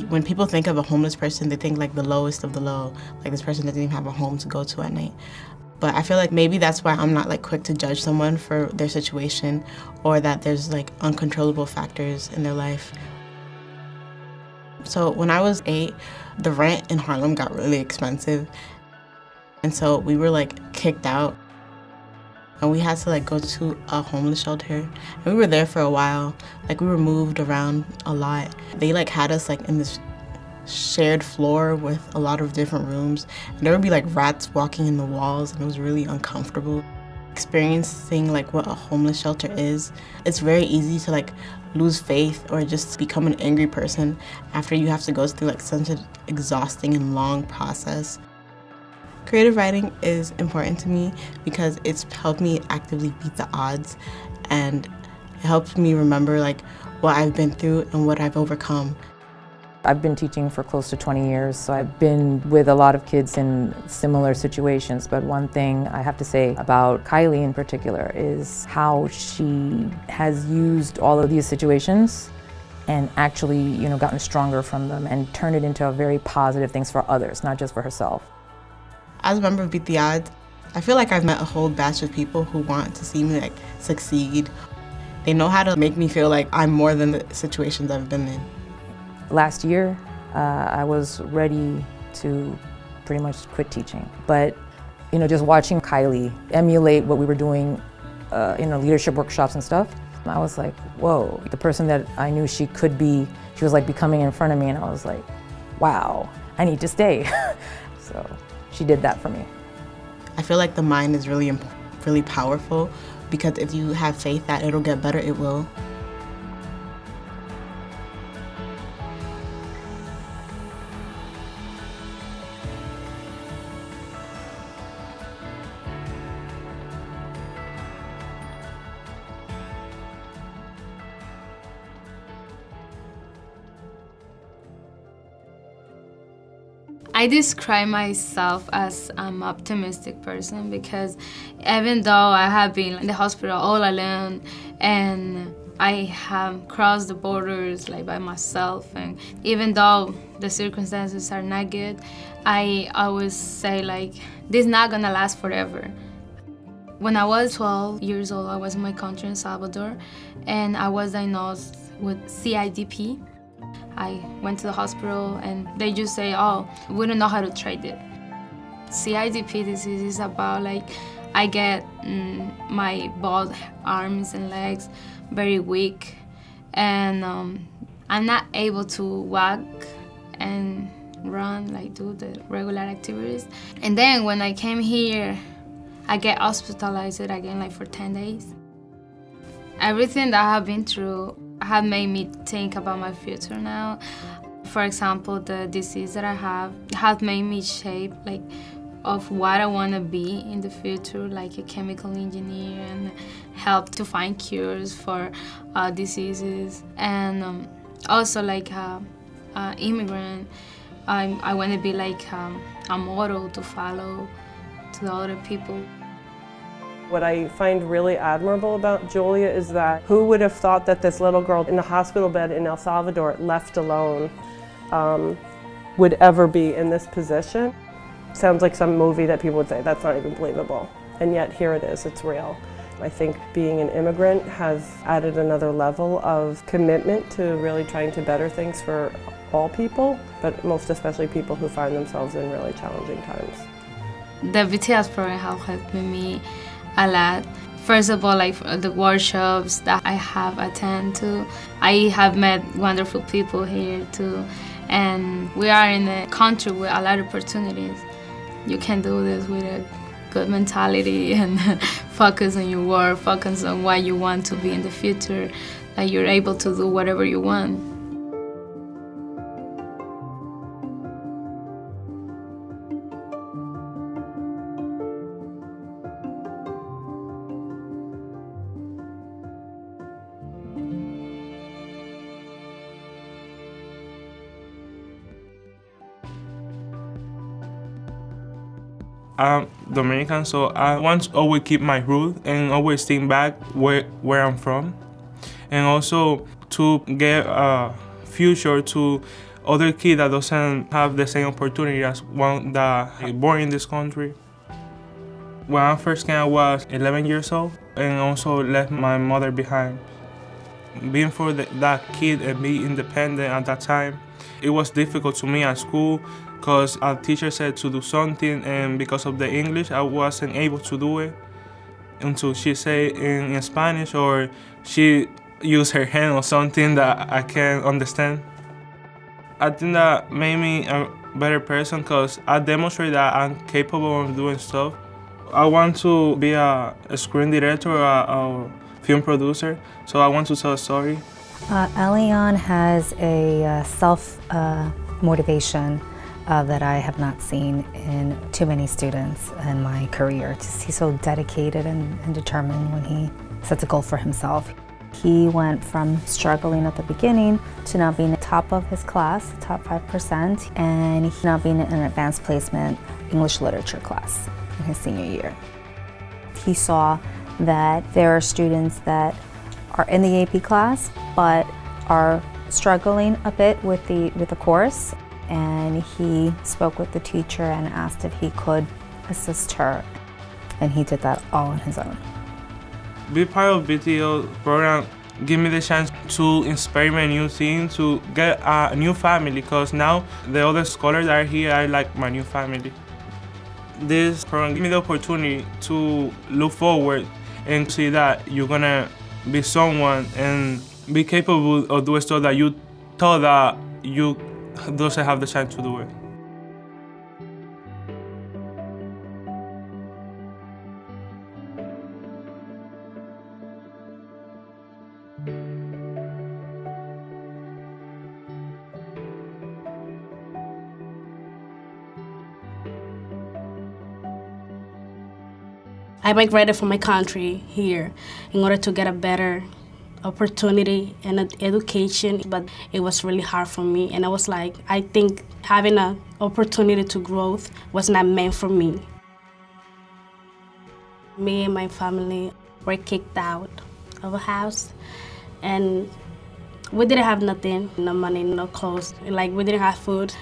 When people think of a homeless person, they think like the lowest of the low, like this person doesn't even have a home to go to at night. But I feel like maybe that's why I'm not like quick to judge someone for their situation, or that there's like uncontrollable factors in their life. So when I was 8, the rent in Harlem got really expensive. And so we were like kicked out. And we had to like go to a homeless shelter. And we were there for a while. Like we were moved around a lot. They like had us like in this shared floor with a lot of different rooms. And there would be like rats walking in the walls, and it was really uncomfortable. Experiencing like what a homeless shelter is, it's very easy to like lose faith or just become an angry person after you have to go through like such an exhausting and long process. Creative writing is important to me because it's helped me actively beat the odds, and it helps me remember like what I've been through and what I've overcome. I've been teaching for close to 20 years, so I've been with a lot of kids in similar situations. But one thing I have to say about Kylie in particular is how she has used all of these situations and actually, you know, gotten stronger from them and turned it into very positive things for others, not just for herself. As a member of Beat the Odds, I feel like I've met a whole batch of people who want to see me like succeed. They know how to make me feel like I'm more than the situations I've been in. Last year, I was ready to pretty much quit teaching. But, you know, just watching Kylie emulate what we were doing in the leadership workshops and stuff, I was like, whoa, the person that I knew she could be, she was like becoming in front of me, and I was like, wow, I need to stay. So she did that for me. I feel like the mind is really powerful, because if you have faith that it'll get better, it will. I describe myself as an optimistic person, because even though I have been in the hospital all alone and I have crossed the borders like by myself, and even though the circumstances are not good, I always say like, this is not gonna last forever. When I was 12 years old, I was in my country in El Salvador, and I was diagnosed with CIDP. I went to the hospital and they just say, oh, we don't know how to treat it. CIDP disease is about like, I get my both arms and legs very weak, and I'm not able to walk and run, like do the regular activities. And then when I came here, I get hospitalized again like for 10 days. Everything that I have been through have made me think about my future now. For example, the disease that I have has made me shape like of what I want to be in the future, like a chemical engineer, and help to find cures for diseases. And also like an immigrant, I want to be like a model to follow to the other people. What I find really admirable about Julia is that who would have thought that this little girl in the hospital bed in El Salvador, left alone, would ever be in this position? Sounds like some movie that people would say, that's not even believable. And yet here it is, it's real. I think being an immigrant has added another level of commitment to really trying to better things for all people, but most especially people who find themselves in really challenging times. The BTS program has helped me a lot. First of all, like the workshops that I have attended to, I have met wonderful people here too, and we are in a country with a lot of opportunities. You can do this with a good mentality and focus on your work, focus on what you want to be in the future, that you're able to do whatever you want. I'm Dominican, so I want to always keep my root and always think back where I'm from, and also to get a future to other kid that doesn't have the same opportunity as one that is born in this country. When I first came, I was 11 years old and also left my mother behind. Being for that kid and be independent at that time, it was difficult to me at school because our teacher said to do something, and because of the English, I wasn't able to do it until she said in Spanish, or she used her hand or something that I can't understand. I think that made me a better person because I demonstrate that I'm capable of doing stuff. I want to be a screen director or a film producer, so I want to tell a story. Elion has a self-motivation that I have not seen in too many students in my career. He's so dedicated and determined when he sets a goal for himself. He went from struggling at the beginning to now being top of his class, top 5%, and he now being in an advanced placement English literature class in his senior year. He saw that there are students that are in the AP class but are struggling a bit with the course, and he spoke with the teacher and asked if he could assist her, and he did that all on his own. Be part of BTO program give me the chance to experiment new things, to get a new family, because now the other scholars that are here are like my new family. This program give me the opportunity to look forward and see that you're gonna be someone and be capable of doing stuff that you thought that you doesn't have the chance to do it. I migrated from my country here in order to get a better opportunity and education, but it was really hard for me. And I was like, I think having an opportunity to growth was not meant for me. Me and my family were kicked out of a house, and we didn't have nothing, no money, no clothes. Like, we didn't have food,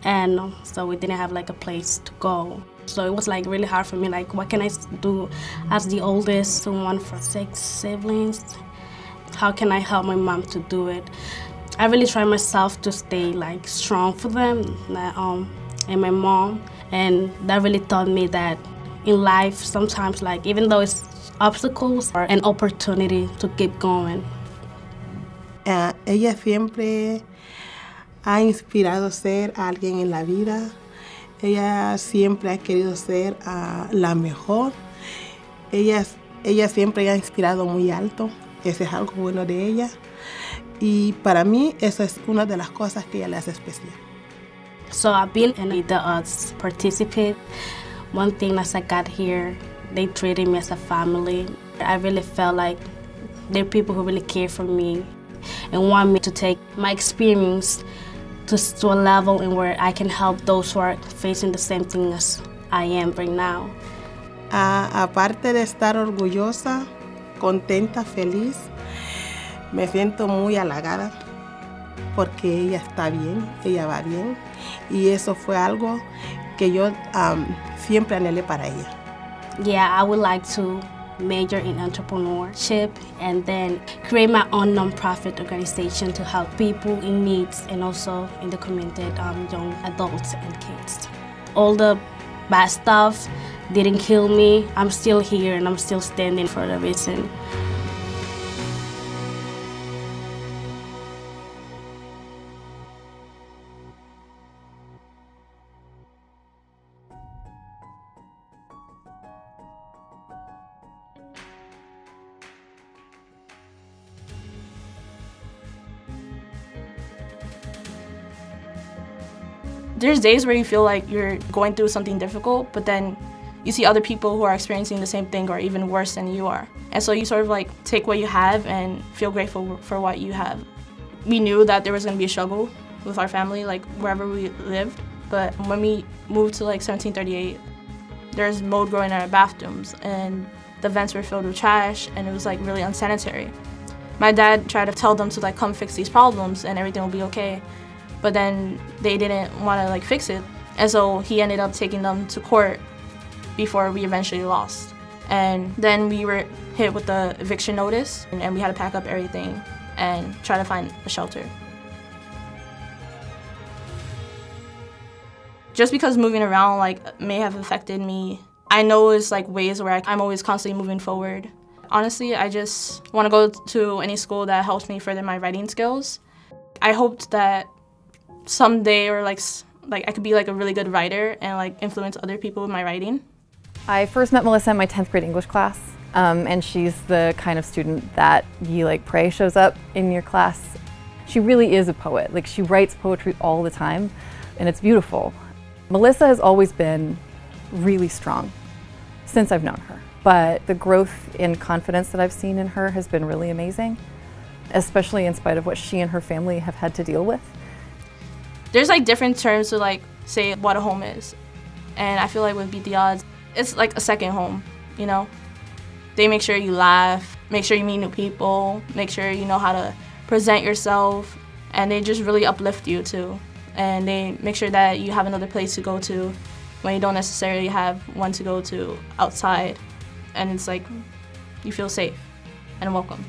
and so we didn't have like a place to go. So it was like really hard for me, like what can I do as the oldest, one for 6 siblings? How can I help my mom to do it? I really tried myself to stay like strong for them and my mom, and that really taught me that in life sometimes, like even though it's obstacles, are an opportunity to keep going. Ella siempre ha inspirado ser alguien en la vida. Ella siempre ha querido ser la mejor. Ella siempre ha inspirado muy alto. Eso es algo bueno de ella. Y para mí, eso es una de las cosas que ella le hace especial. So I've been in Beat the Odds participate. One thing as I got here, they treated me as a family. I really felt like they're people who really care for me and want me to take my experience to a level in where I can help those who are facing the same thing as I am right now. Aparte de estar orgullosa, contenta, feliz, me siento muy halagada porque ella está bien, ella va bien, y eso fue algo que yo siempre anhelé para ella. Yeah, I would like to major in entrepreneurship and then create my own non-profit organization to help people in needs and also in the community, young adults and kids. All the bad stuff didn't kill me. I'm still here and I'm still standing for the reason. There's days where you feel like you're going through something difficult, but then you see other people who are experiencing the same thing or even worse than you are. And so you sort of like take what you have and feel grateful for what you have. We knew that there was gonna be a struggle with our family, like wherever we lived. But when we moved to like 1738, there's mold growing in our bathrooms and the vents were filled with trash and it was like really unsanitary. My dad tried to tell them to like come fix these problems and everything will be okay. but then they didn't want to like fix it. And so he ended up taking them to court before we eventually lost. And then we were hit with the eviction notice, and we had to pack up everything and try to find a shelter. Just because moving around like may have affected me, I know it's like ways where I'm always constantly moving forward. Honestly, I just want to go to any school that helps me further my writing skills. I hoped that someday or like I could be like a really good writer and like influence other people with my writing. I first met Melissa in my 10th grade English class, and she's the kind of student that you like pray shows up in your class. She really is a poet. Like, she writes poetry all the time, and it's beautiful. Melissa has always been really strong since I've known her, but the growth in confidence that I've seen in her has been really amazing, especially in spite of what she and her family have had to deal with. There's like different terms to like say what a home is, and I feel like with Beat the Odds, it's like a second home, you know? They make sure you laugh, make sure you meet new people, make sure you know how to present yourself, and they just really uplift you too. And they make sure that you have another place to go to when you don't necessarily have one to go to outside. And it's like, you feel safe and welcome.